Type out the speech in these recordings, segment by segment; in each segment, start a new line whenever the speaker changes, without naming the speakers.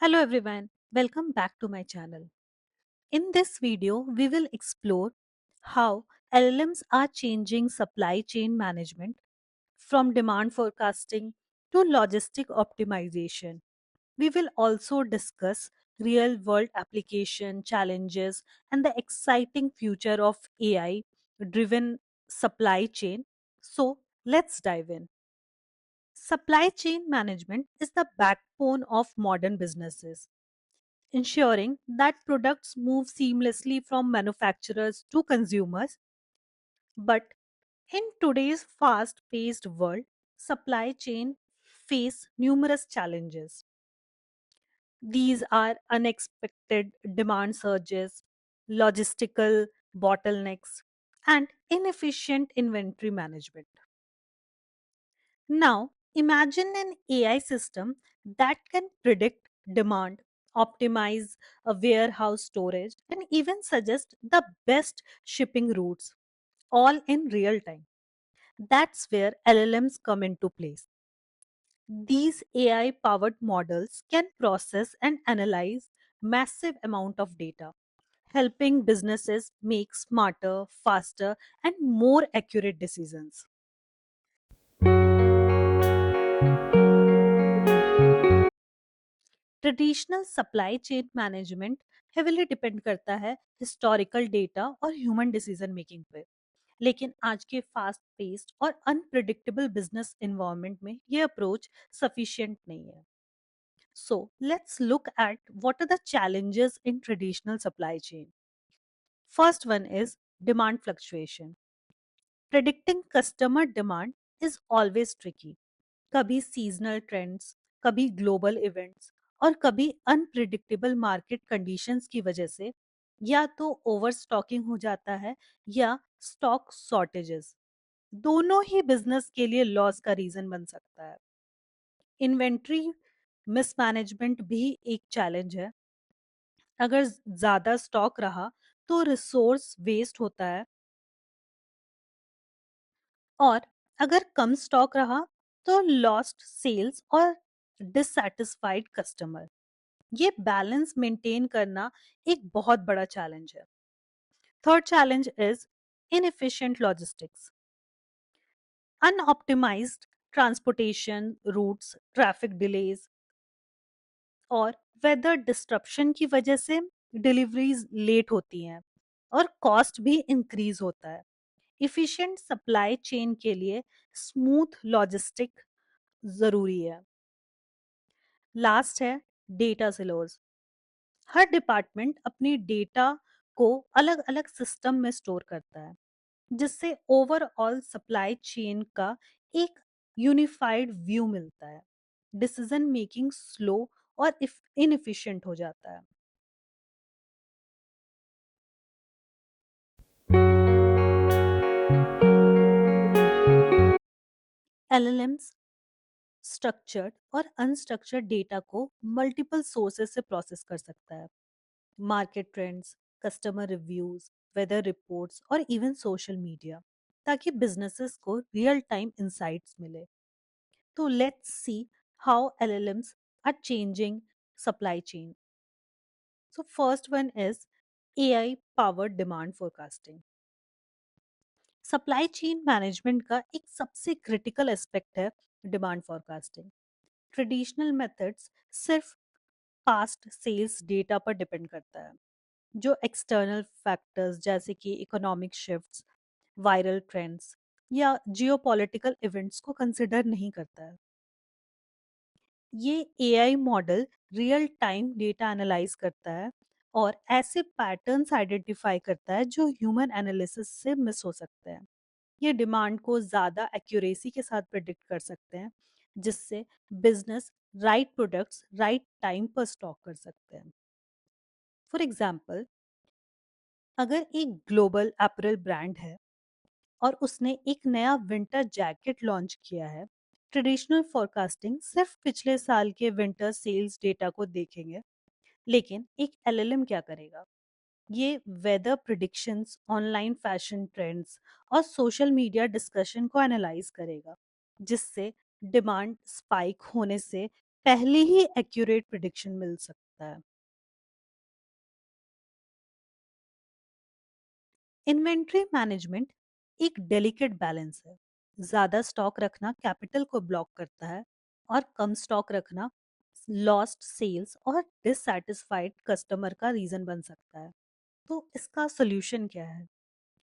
Hello everyone, welcome back to my channel. In this video, we will explore how LLMs are changing supply chain management from demand forecasting to logistic optimization. We will also discuss real world application challenges and the exciting future of AI driven supply chain. So, let's dive in. Supply chain management is the backbone of modern businesses, ensuring that products move seamlessly from manufacturers to consumers. But in today's fast paced world, supply chain face numerous challenges. These are unexpected demand surges, logistical bottlenecks, and inefficient inventory management. Now, imagine an AI system that can predict demand, optimize a warehouse storage, and even suggest the best shipping routes, all in real time. That's where LLMs come into place. These AI powered models can process and analyze massive amount of data, helping businesses make smarter, faster, and more accurate decisions. Traditional supply chain management heavily depend करता है historical data और human decision making पे। लेकिन आज के fast paced और unpredictable business environment में ये अप्रोच सफिशिएंट नहीं है। So let's look at what are the challenges in traditional supply chain. First one is demand fluctuation. Predicting customer demand is always tricky. कभी सीजनल ट्रेंड्स, कभी global events और कभी unpredictable market conditions की वजह से या तो ओवर स्टॉकिंग हो जाता है या स्टॉक शॉर्टेजेस, दोनों ही बिजनेस के लिए लॉस का रीजन बन सकता है। इन्वेंट्री मिसमैनेजमेंट भी एक चैलेंज है। अगर ज्यादा स्टॉक रहा तो रिसोर्स वेस्ट होता है, और अगर कम स्टॉक रहा तो लॉस्ट सेल्स और डिससैटिस्फाइड कस्टमर। ये बैलेंस मेंटेन करना एक बहुत बड़ा चैलेंज है। Third challenge is inefficient logistics. Unoptimized transportation routes, traffic delays और वेदर डिस्ट्रप्शन की वजह से डिलीवरीज लेट होती हैं और कॉस्ट भी इंक्रीज होता है। इफिशिएंट सप्लाई चेन के लिए स्मूथ लॉजिस्टिक जरूरी है। लास्ट है डेटा सिलोज। हर डिपार्टमेंट अपनी डेटा को अलग अलग सिस्टम में स्टोर करता है, जिससे ओवरऑल सप्लाई चेन का एक यूनिफाइड व्यू मिलता है। डिसीजन मेकिंग स्लो और इनएफिशिएंट हो जाता है। एलएलएम्स स्ट्रक्चर्ड और अनस्ट्रक्चर्ड डेटा को मल्टीपल सोर्सेस से प्रोसेस कर सकता है। Market trends, customer reviews, weather reports और इवन सोशल मीडिया, ताकि बिजनेसेस को रियल टाइम इंसाइट्स मिले। तो let's see how LLMs are changing supply chain. So first one is AI powered demand forecasting. Supply chain management का एक सबसे critical aspect है demand forecasting. Traditional methods सिर्फ past sales data पर depend करता है, जो एक्सटर्नल फैक्टर्स जैसे कि इकोनॉमिक शिफ्ट्स, वायरल ट्रेंड्स या जियोपॉलिटिकल इवेंट्स को कंसिडर नहीं करता है। ये AI model real time data analyse करता है और ऐसे पैटर्न्स आइडेंटिफाई करता है जो ह्यूमन एनालिसिस से मिस हो सकते हैं। ये डिमांड को ज़्यादा एक्यूरेसी के साथ प्रिडिक्ट कर सकते हैं, जिससे business right products right time पर स्टॉक कर सकते हैं। फॉर एग्जाम्पल, अगर एक ग्लोबल अपरेल ब्रांड है और उसने एक नया विंटर जैकेट लॉन्च किया है, ट्रेडिशनल फोरकास्टिंग सिर्फ पिछले साल के विंटर सेल्स डेटा को देखेंगे। लेकिन एक एलएलएम क्या करेगा? ये weather predictions, online fashion trends और सोशल मीडिया डिस्कशन को एनालाइज करेगा, जिससे डिमांड स्पाइक होने से पहले ही एक्यूरेट प्रिडिक्शन मिल सकता है। इन्वेंट्री मैनेजमेंट एक डेलिकेट बैलेंस है। ज्यादा स्टॉक रखना कैपिटल को ब्लॉक करता है और कम स्टॉक रखना लॉस्ट सेल्स और डिससैटिस्फाइड कस्टमर का रीजन बन सकता है। तो इसका सोल्यूशन क्या है?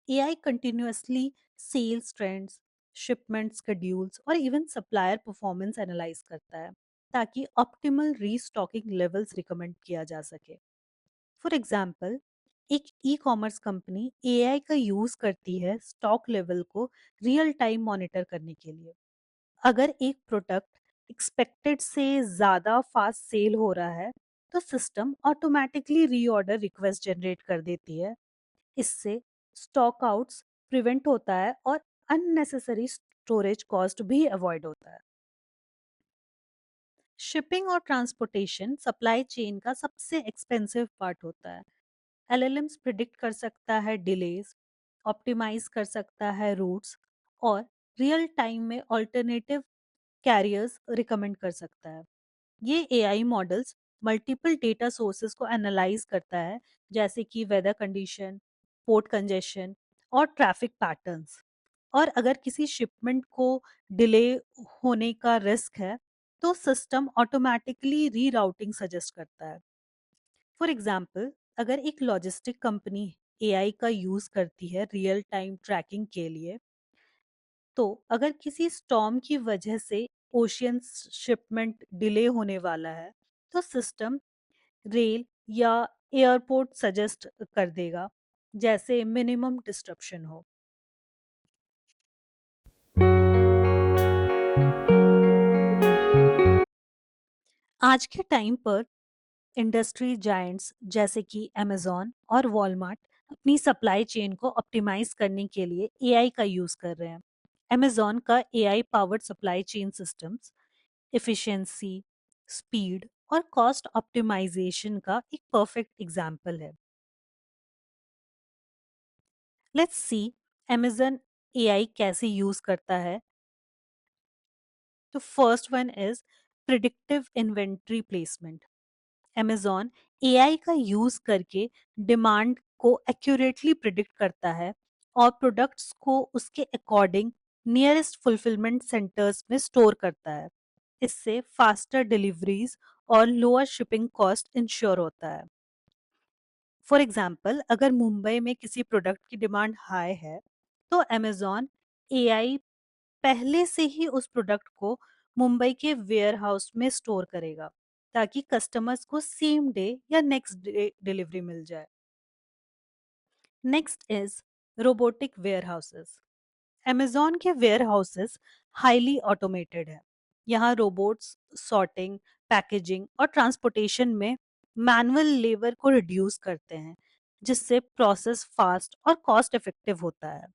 AI continuously sales trends, shipment schedules और इवन सप्लायर परफॉर्मेंस एनालाइज करता है ताकि ऑप्टिमल रीस्टॉकिंग लेवल्स रिकमेंड किया जा सके। फॉर एग्जाम्पल, एक ई कॉमर्स कंपनी एआई का यूज करती है स्टॉक लेवल को रियल टाइम मॉनिटर करने के लिए। अगर एक प्रोडक्ट एक्सपेक्टेड से ज़्यादा फास्ट सेल हो रहा है, तो system automatically reorder request generate कर देती है। इससे स्टॉक आउट्स प्रिवेंट होता है और अननेसेसरी स्टोरेज कॉस्ट भी अवॉइड होता है। शिपिंग और ट्रांसपोर्टेशन सप्लाई चेन का सबसे एक्सपेंसिव पार्ट होता है। एलएलएम्स प्रिडिक्ट कर सकता है डिलेज, ऑप्टिमाइज कर सकता है रूट्स और रियल टाइम में अल्टरनेटिव कैरियर्स रिकमेंड कर सकता है। ये AI models multiple data sources को एनालाइज करता है, जैसे कि वेदर कंडीशन, पोर्ट कंजेशन और ट्रैफिक पैटर्न्स। और अगर किसी शिपमेंट को डिले होने का रिस्क है, तो सिस्टम ऑटोमेटिकली रीराउटिंग सजेस्ट करता है। फॉर एग्जाम्पल, अगर एक लॉजिस्टिक कंपनी एआई का यूज करती है रियल टाइम ट्रैकिंग के लिए, तो अगर किसी स्टॉर्म की वजह से ओशियन शिपमेंट डिले होने वाला है, तो सिस्टम रेल या एयरपोर्ट सजेस्ट कर देगा, जैसे मिनिमम डिस्ट्रप्शन हो। आज के टाइम पर इंडस्ट्री जायंट्स जैसे कि अमेजॉन और वॉलमार्ट अपनी सप्लाई चेन को ऑप्टिमाइज करने के लिए एआई का यूज कर रहे हैं। अमेजॉन का AI powered supply chain systems efficiency, speed और कॉस्ट ऑप्टिमाइजेशन का एक परफेक्ट एग्जाम्पल है। लेट्स सी अमेजन एआई कैसे यूज करता है। तो first one is predictive inventory placement. Amazon AI का यूज करके डिमांड को एक्यूरेटली प्रिडिक्ट करता है और प्रोडक्ट्स को उसके अकॉर्डिंग नियरेस्ट फुलफिलमेंट सेंटर्स में स्टोर करता है। इससे फास्टर डिलीवरीज और लोअर शिपिंग कॉस्ट इंश्योर होता है। फॉर एग्जाम्पल, अगर मुंबई में किसी प्रोडक्ट की डिमांड हाई है, तो अमेजॉन एआई पहले से ही उस प्रोडक्ट को मुंबई के वेयर हाउस में स्टोर करेगा ताकि कस्टमर्स को सेम डे या नेक्स्ट डे डिलीवरी मिल जाए। Next is robotic warehouses. Amazon के वेयर हाउसेस हाईली ऑटोमेटेड है। यहाँ रोबोट्स सॉर्टिंग, पैकेजिंग और ट्रांसपोर्टेशन में मैनुअल लेबर को रिड्यूस करते हैं, जिससे प्रोसेस फास्ट और कॉस्ट इफेक्टिव होता है।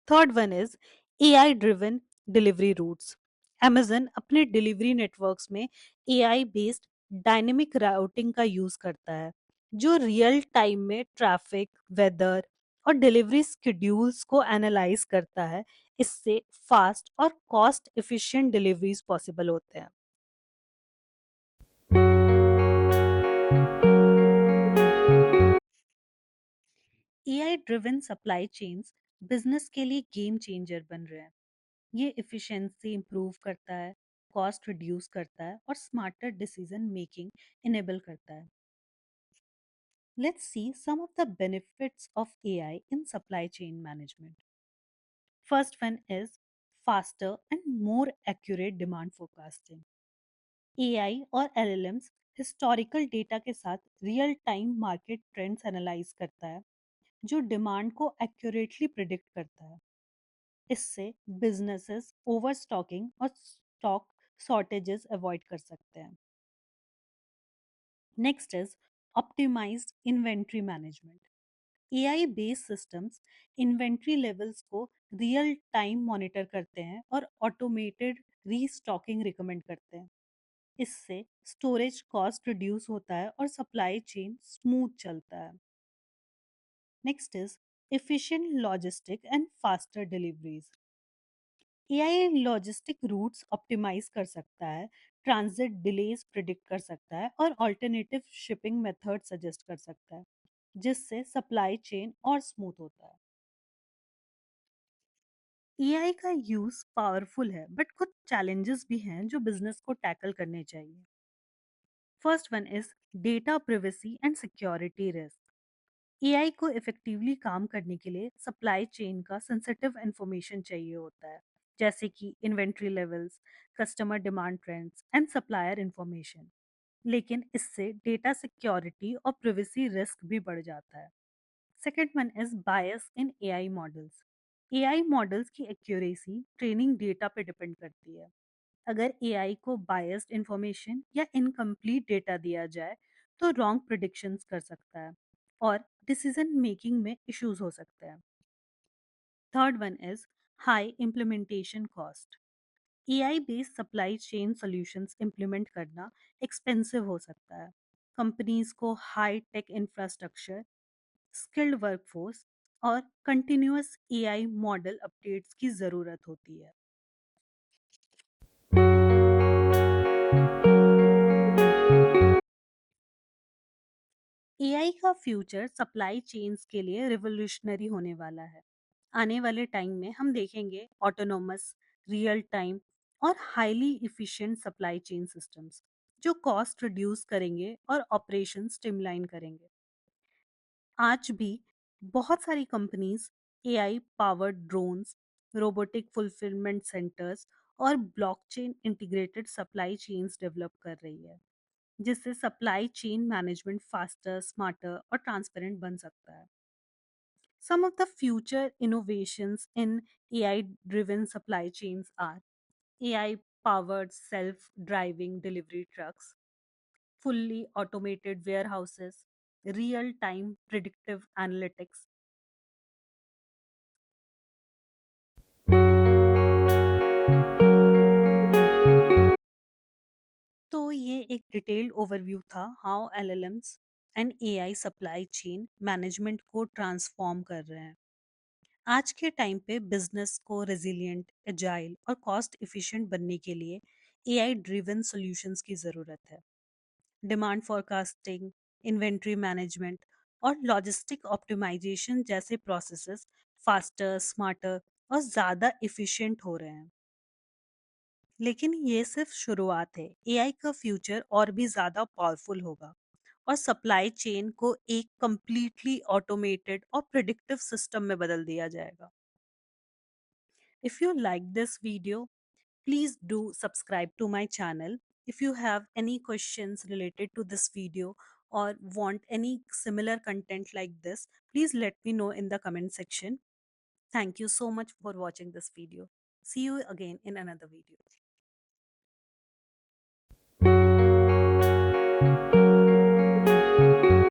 Third one is AI driven delivery routes. Amazon अपने डिलीवरी नेटवर्क्स में एआई बेस्ड डायनेमिक राउटिंग का यूज करता है, जो रियल टाइम में ट्रैफिक, वेदर और डिलीवरी शेड्यूल्स को एनालाइज करता है। इससे फास्ट और कॉस्ट एफिशिएंट डिलीवरीज पॉसिबल होते हैं। AI driven supply chains business के लिए गेम चेंजर बन रहे हैं। ये इफ़िशिएंसी इम्प्रूव करता है, कॉस्ट रिड्यूस करता है और स्मार्टर डिसीजन मेकिंग इनेबल करता है। Let's see some of the benefits of AI in supply chain management. First one is faster and more accurate demand forecasting. AI और एलएलएम्स हिस्टोरिकल डेटा के साथ real time market trends analyse करता है, जो demand को accurately predict करता है। इससे बिजनेसेस ओवरस्टॉकिंग और स्टॉक शॉर्टेजेस अवॉइड कर सकते हैं। Next is optimised inventory management. AI based systems inventory levels को रियल टाइम मॉनिटर करते हैं और ऑटोमेटेड रीस्टॉकिंग रिकमेंड करते हैं। इससे स्टोरेज कॉस्ट रिड्यूस होता है और सप्लाई चेन स्मूथ चलता है। Next is efficient logistic and faster deliveries. AI logistic routes optimise कर सकता है, ट्रांजिट डिलेज प्रिडिक्ट कर सकता है और अल्टरनेटिव शिपिंग मेथड सजेस्ट कर सकता है, जिससे सप्लाई चेन और स्मूथ होता है। एआई का यूज पावरफुल है, बट कुछ चैलेंजेस भी हैं जो बिजनेस को टैकल करने चाहिए। First one is data privacy and security risk. AI को इफेक्टिवली काम करने के लिए सप्लाई चेन का सेंसिटिव इंफॉर्मेशन चाहिए होता है, जैसे कि inventory levels, customer demand trends and supplier information. लेकिन इससे डेटा सिक्योरिटी और प्रिवेसी रिस्क भी बढ़ जाता है। Second one is bias in AI models. AI models की एक्यूरेसी ट्रेनिंग डेटा पे डिपेंड करती है। अगर एआई को बायस्ड इंफॉर्मेशन या इनकम्प्लीट डेटा दिया जाए तो रॉन्ग प्रिडिक्शंस कर सकता है और डिसीजन मेकिंग में इश्यूज हो सकते हैं। Third one is high implementation cost. AI based supply chain solutions implement करना एक्सपेंसिव हो सकता है। कंपनीज को high tech infrastructure, skilled workforce और कंटिन्यूअस एआई मॉडल अपडेट्स की ज़रूरत होती है। एआई का फ्यूचर सप्लाई चेन्स के लिए रिवोल्यूशनरी होने वाला है। आने वाले टाइम में हम देखेंगे ऑटोनोमस, रियल टाइम और highly efficient supply chain systems जो कॉस्ट रिड्यूस करेंगे और ऑपरेशन स्ट्रीमलाइन करेंगे। आज भी बहुत सारी companies AI powered drones, robotic fulfilment centres और blockchain integrated supply chains develop कर रही है, जिससे supply chain management faster, smarter और ट्रांसपेरेंट बन सकता है। Some of the future innovations in AI driven supply chains are AI powered self driving delivery trucks, fully automated warehouses, real time predictive analytics. तो ये एक डिटेल्ड ओवरव्यू था how LLMs and AI supply chain management को transform कर रहे हैं। आज के टाइम पे बिजनेस को रेजिलिएंट, एजाइल और कॉस्ट इफिशिएंट बनने के लिए एआई ड्रिवन सॉल्यूशंस की ज़रूरत है। डिमांड फोरकास्टिंग, इन्वेंट्री मैनेजमेंट और लॉजिस्टिक ऑप्टिमाइजेशन जैसे प्रोसेसेस फास्टर, स्मार्टर और ज़्यादा इफिशिएंट हो रहे हैं। लेकिन ये सिर्फ शुरुआत है। एआई का फ्यूचर और भी ज़्यादा पावरफुल होगा और सप्लाई चेन को एक कंप्लीटली ऑटोमेटेड और प्रिडिक्टिव सिस्टम में बदल दिया जाएगा। If you like this video, please do subscribe to my channel. If you have any questions related to this video or want any similar content like this, please let me know in the comment section. Thank you so much for watching this video. See you again in another video.